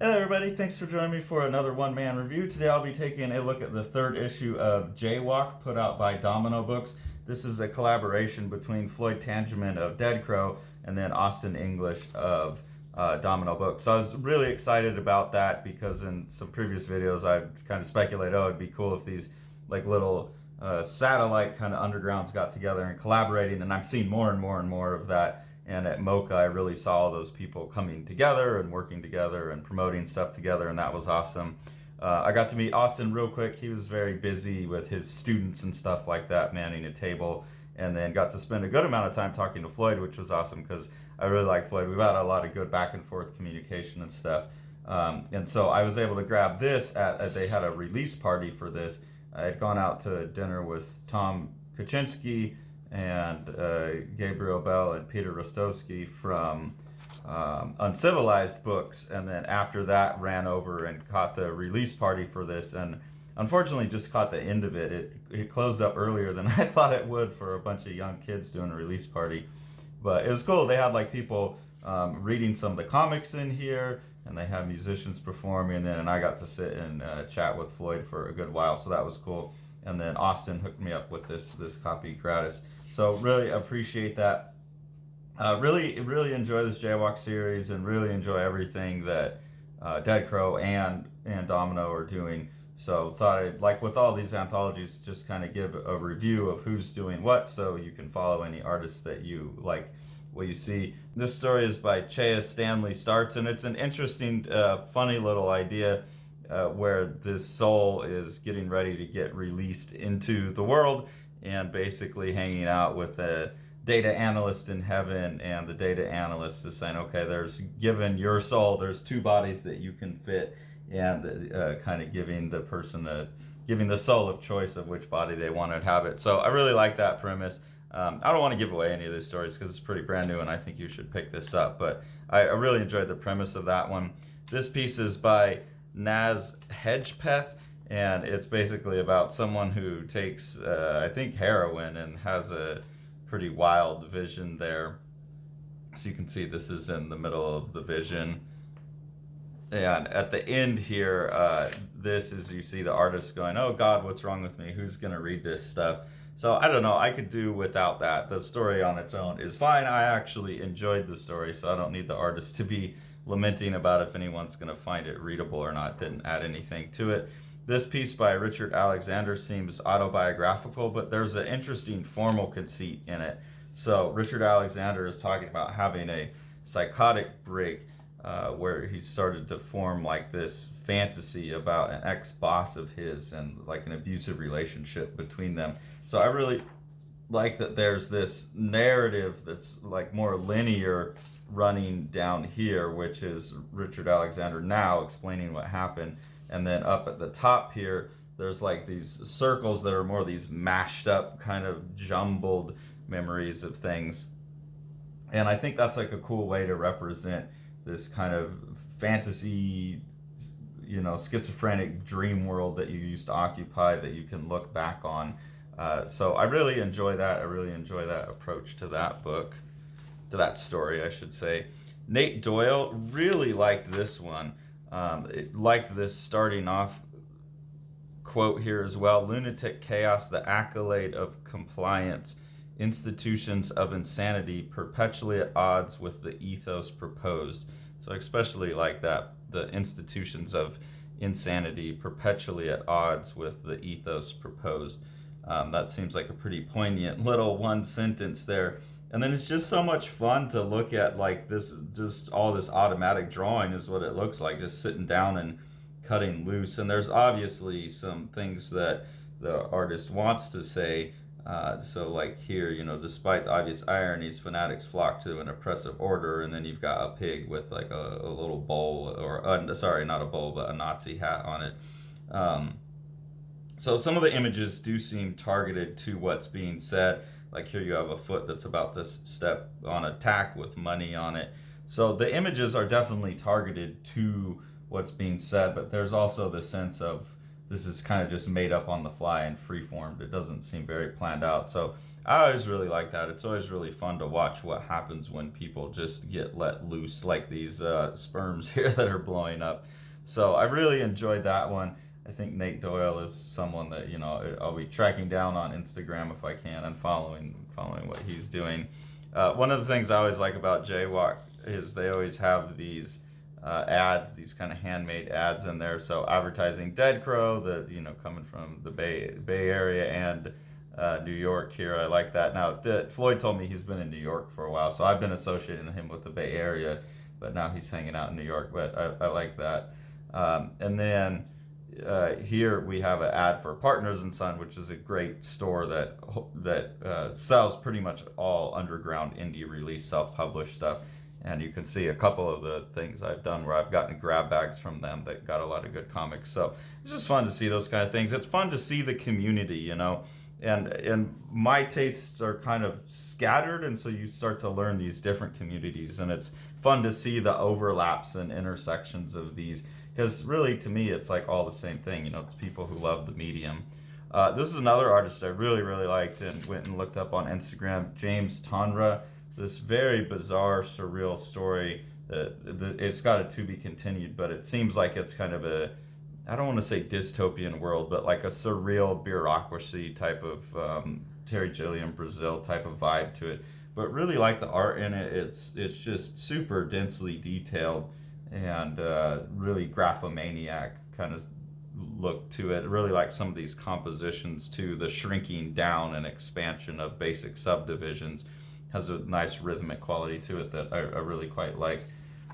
Hello everybody, thanks for joining me for another one-man review. Today I'll be taking a look at the third issue of Jaywalk, put out by Domino Books. This is a collaboration between Floyd Tangeman of Dead Crow and then Austin English of Domino Books. So I was really excited about that because in some previous videos I've kind of speculated, oh, it'd be cool if these like little satellite kind of undergrounds got together and collaborating, and I'm seeing more and more and more of that. And at MoCA, I really saw those people coming together and working together and promoting stuff together, and that was awesome. I got to meet Austin real quick. He was very busy with his students and stuff like that, manning a table, and then got to spend a good amount of time talking to Floyd, which was awesome because I really like Floyd. We've had a lot of good back and forth communication and stuff. And so I was able to grab this they had a release party for this. I had gone out to dinner with Tom Kaczynski and Gabriel Bell and Peter Rostovsky from Uncivilized Books, and then after that ran over and caught the release party for this, and unfortunately just caught the end of it. It closed up earlier than I thought it would for a bunch of young kids doing a release party, but it was cool. They had like people reading some of the comics in here, and they had musicians performing, and I got to sit and chat with Floyd for a good while, so that was cool. And then Austin hooked me up with this copy gratis. So really appreciate that. Really enjoy this Jaywalk series and really enjoy everything that Dead Crow and Domino are doing. So thought I'd, like with all these anthologies, just kind of give a review of who's doing what so you can follow any artists that you like what you see. This story is by Chaia Startz, and it's an interesting, funny little idea where this soul is getting ready to get released into the world and basically hanging out with a data analyst in heaven, and the data analyst is saying, okay, there's given your soul, there's two bodies that you can fit, and kind of giving the person giving the soul of choice of which body they want to inhabit. So I really like that premise. I don't want to give away any of these stories because it's pretty brand new and I think you should pick this up, but I really enjoyed the premise of that one. This piece is by Nazir Hedgepeth, and it's basically about someone who takes, I think, heroin and has a pretty wild vision there. So you can see this is in the middle of the vision. And at the end here, this is, you see the artist going, oh God, what's wrong with me? Who's going to read this stuff? So I don't know, I could do without that. The story on its own is fine. I actually enjoyed the story, so I don't need the artist to be lamenting about if anyone's going to find it readable or not. Didn't add anything to it. This piece by Richard Alexander seems autobiographical, but there's an interesting formal conceit in it. So Richard Alexander is talking about having a psychotic break where he started to form like this fantasy about an ex-boss of his and like an abusive relationship between them. So I really like that there's this narrative that's like more linear running down here, which is Richard Alexander now explaining what happened. And then up at the top here, there's like these circles that are more these mashed up kind of jumbled memories of things. And I think that's like a cool way to represent this kind of fantasy, you know, schizophrenic dream world that you used to occupy that you can look back on. So I really enjoy that. I really enjoy that approach to that book, to that story, I should say. Nate Doyle really liked this one. Liked this starting off quote here as well. Lunatic chaos, the accolade of compliance, institutions of insanity perpetually at odds with the ethos proposed. So I especially like that, the institutions of insanity perpetually at odds with the ethos proposed. That seems like a pretty poignant little one sentence there. And then it's just so much fun to look at, like this, just all this automatic drawing is what it looks like, just sitting down and cutting loose. And there's obviously some things that the artist wants to say. So like here, you know, despite the obvious ironies, fanatics flock to an oppressive order, and then you've got a pig with like a little bowl, or sorry, not a bowl, but a Nazi hat on it. So some of the images do seem targeted to what's being said. Like here you have a foot that's about to step on a tack with money on it. So the images are definitely targeted to what's being said, but there's also the sense of this is kind of just made up on the fly and free-formed. It doesn't seem very planned out. So I always really like that. It's always really fun to watch what happens when people just get let loose, like these sperms here that are blowing up. So I really enjoyed that one. I think Nate Doyle is someone that, you know, I'll be tracking down on Instagram if I can, and following what he's doing. One of the things I always like about Jaywalk is they always have these ads, these kind of handmade ads in there. So advertising Dead Crow, the, you know, coming from the Bay Area and New York here. I like that. Now, Floyd told me he's been in New York for a while, so I've been associating him with the Bay Area, but now he's hanging out in New York. But I like that. And then here we have an ad for Partners and Son, which is a great store that sells pretty much all underground indie release, self-published stuff. And you can see a couple of the things I've done where I've gotten grab bags from them that got a lot of good comics. So it's just fun to see those kind of things. It's fun to see the community, you know. And my tastes are kind of scattered, and so you start to learn these different communities, and it's fun to see the overlaps and intersections of these, because really to me it's like all the same thing, you know. It's people who love the medium. This is another artist I really liked and went and looked up on Instagram, James Tonra. This very bizarre, surreal story. It's got a to be continued, but it seems like it's kind of a, I don't want to say dystopian world, but like a surreal bureaucracy type of Terry Gilliam Brazil type of vibe to it. But really like the art in it. It's just super densely detailed and really graphomaniac kind of look to it. Really like some of these compositions too. The shrinking down and expansion of basic subdivisions has a nice rhythmic quality to it that I really quite like.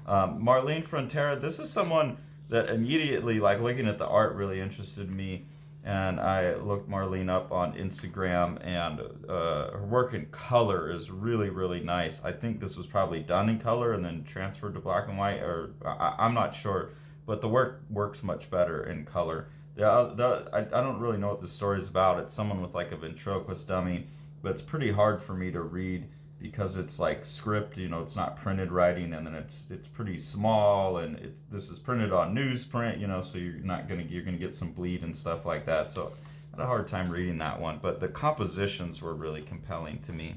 Marlene Frontera, this is someone that immediately, like looking at the art, really interested me, and I looked Marlene up on Instagram, and her work in color is really nice. I think this was probably done in color and then transferred to black and white, or I'm not sure, but the work works much better in color. I don't really know what the story is about. It's someone with like a ventriloquist dummy, but it's pretty hard for me to read because it's like script, you know, it's not printed writing, and then it's pretty small, and this is printed on newsprint, you know, so you're gonna get some bleed and stuff like that. So I had a hard time reading that one, but the compositions were really compelling to me.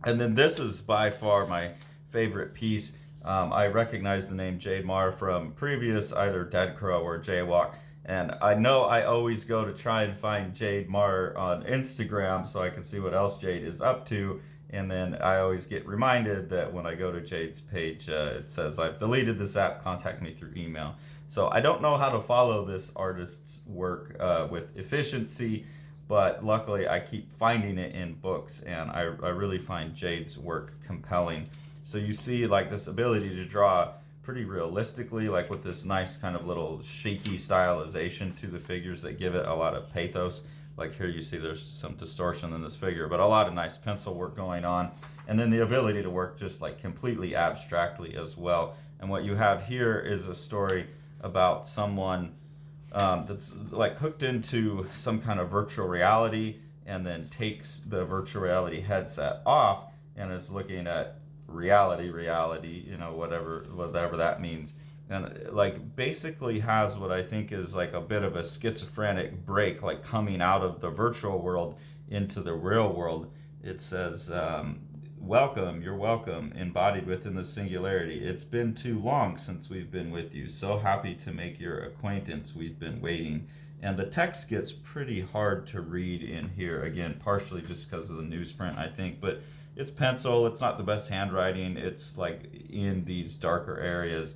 And then this is by far my favorite piece. I recognize the name Jade Marz from previous either Dead Crow or Jaywalk, and I know I always go to try and find Jade Marz on Instagram so I can see what else Jade is up to. And then I always get reminded that when I go to Jade's page, it says, I've deleted this app, contact me through email. So I don't know how to follow this artist's work with efficiency, but luckily I keep finding it in books, and I really find Jade's work compelling. So you see like this ability to draw pretty realistically, like with this nice kind of little shaky stylization to the figures that give it a lot of pathos. Like here you see there's some distortion in this figure, but a lot of nice pencil work going on. And then the ability to work just like completely abstractly as well. And what you have here is a story about someone that's like hooked into some kind of virtual reality, and then takes the virtual reality headset off and is looking at reality, you know, whatever that means. And like basically has what I think is like a bit of a schizophrenic break, like coming out of the virtual world into the real world. It says, welcome, you're welcome, embodied within the singularity. It's been too long since we've been with you. So happy to make your acquaintance. We've been waiting. And the text gets pretty hard to read in here, again, partially just because of the newsprint, I think, but it's pencil. It's not the best handwriting. It's like in these darker areas.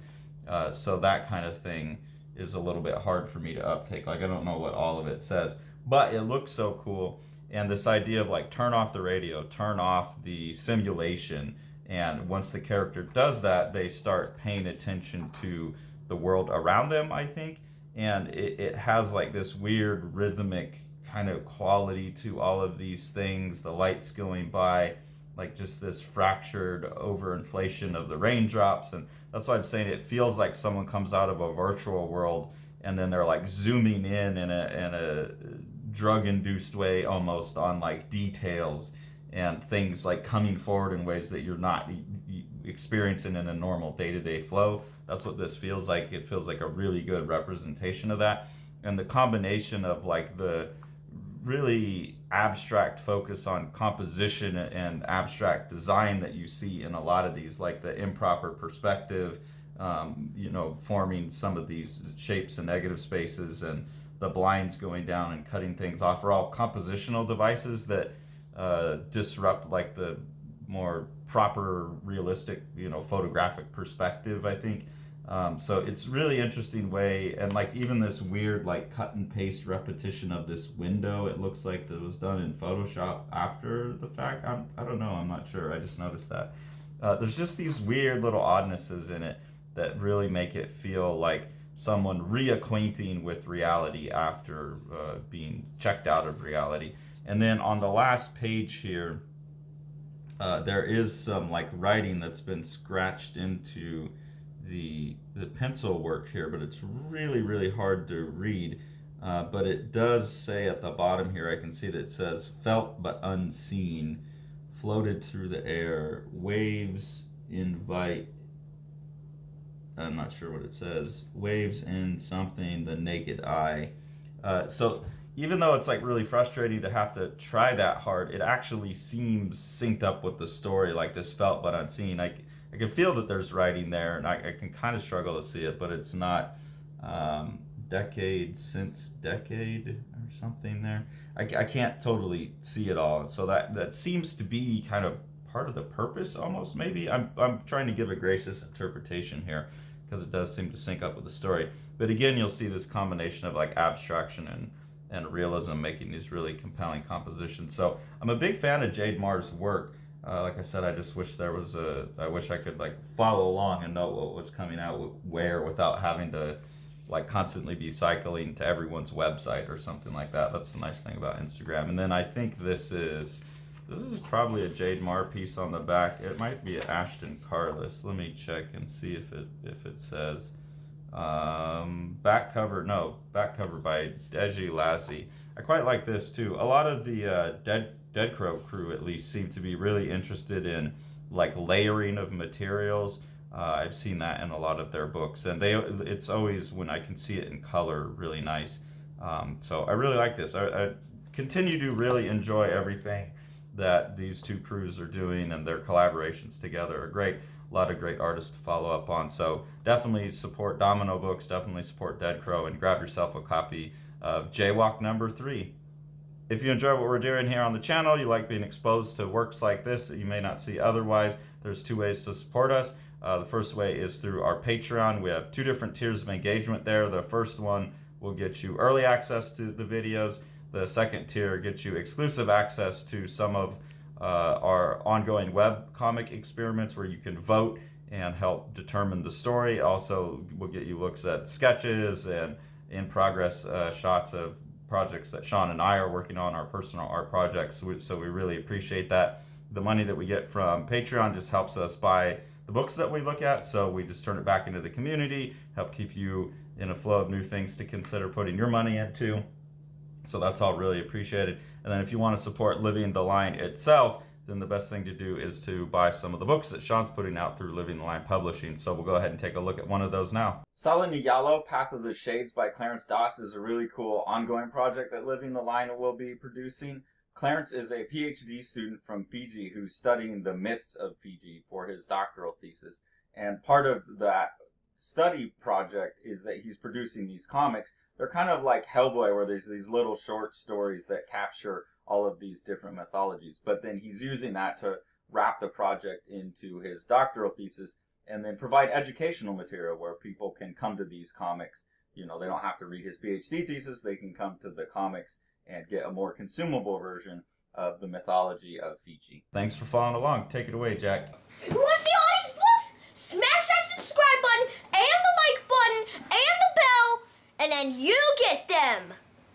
So that kind of thing is a little bit hard for me to uptake. Like I don't know what all of it says, but it looks so cool. And this idea of like turn off the radio, turn off the simulation, and once the character does that, they start paying attention to the world around them, I think. And it has like this weird rhythmic kind of quality to all of these things, the lights going by, like just this fractured overinflation of the raindrops. And that's why I'm saying it feels like someone comes out of a virtual world and then they're like zooming in a drug-induced way almost on like details and things like coming forward in ways that you're not experiencing in a normal day-to-day flow. That's what this feels like. It feels like a really good representation of that. And the combination of like the really abstract focus on composition and abstract design that you see in a lot of these, like the improper perspective, forming some of these shapes and negative spaces, and the blinds going down and cutting things off are all compositional devices that disrupt like the more proper, realistic, photographic perspective, I think. So it's really interesting way, and like even this weird like cut and paste repetition of this window, it looks like that was done in Photoshop after the fact. I don't know, I'm not sure, I just noticed that. There's just these weird little oddnesses in it that really make it feel like someone reacquainting with reality after being checked out of reality. And then on the last page here, there is some like writing that's been scratched into the pencil work here, but it's really, really hard to read. But it does say at the bottom here, I can see that it says, felt but unseen, floated through the air, waves invite, I'm not sure what it says, waves in something, the naked eye. So even though it's like really frustrating to have to try that hard, it actually seems synced up with the story, like this felt but unseen. I can feel that there's writing there, and I can kind of struggle to see it, but it's not decade since decade or something there. I can't totally see it all, so that seems to be kind of part of the purpose almost, maybe. I'm trying to give a gracious interpretation here because it does seem to sync up with the story. But again, you'll see this combination of like abstraction and realism making these really compelling compositions. So I'm a big fan of Jade Marz' work. Like I said, I just wish I wish I could like follow along and know what was coming out where without having to like constantly be cycling to everyone's website or something like that. That's the nice thing about Instagram. And then I think this is probably a Jade Marz piece on the back. It might be Ashton Carless. Let me check and see if it says back cover by Deji, Lasi. I quite like this too. A lot of the Dead Crow crew at least seem to be really interested in like layering of materials. I've seen that in a lot of their books, and it's always, when I can see it in color, really nice. So I really like this. I continue to really enjoy everything that these two crews are doing, and their collaborations together are great. A lot of great artists to follow up on. So definitely support Domino Books, definitely support Dead Crow, and grab yourself a copy of Jaywalk #3. If you enjoy what we're doing here on the channel, you like being exposed to works like this that you may not see otherwise, there's 2 ways to support us. The first way is through our Patreon. We have 2 different tiers of engagement there. The first one will get you early access to the videos. The second tier gets you exclusive access to some of our ongoing web comic experiments where you can vote and help determine the story. Also, we'll get you looks at sketches and in-progress shots of projects that Sean and I are working on, our personal art projects, so we really appreciate that. The money that we get from Patreon just helps us buy the books that we look at, so we just turn it back into the community, help keep you in a flow of new things to consider putting your money into. So that's all really appreciated. And then if you want to support Living the Line itself, then the best thing to do is to buy some of the books that Sean's putting out through Living the Line Publishing. So we'll go ahead and take a look at one of those now. Solid Yellow, Path of the Shades by Clarence Doss is a really cool ongoing project that Living the Line will be producing. Clarence is a PhD student from Fiji who's studying the myths of Fiji for his doctoral thesis. And part of that study project is that he's producing these comics. They're kind of like Hellboy, where there's these little short stories that capture all of these different mythologies. But then he's using that to wrap the project into his doctoral thesis and then provide educational material where people can come to these comics. They don't have to read his PhD thesis. They can come to the comics and get a more consumable version of the mythology of Fiji. Thanks for following along. Take it away, Jack. What's your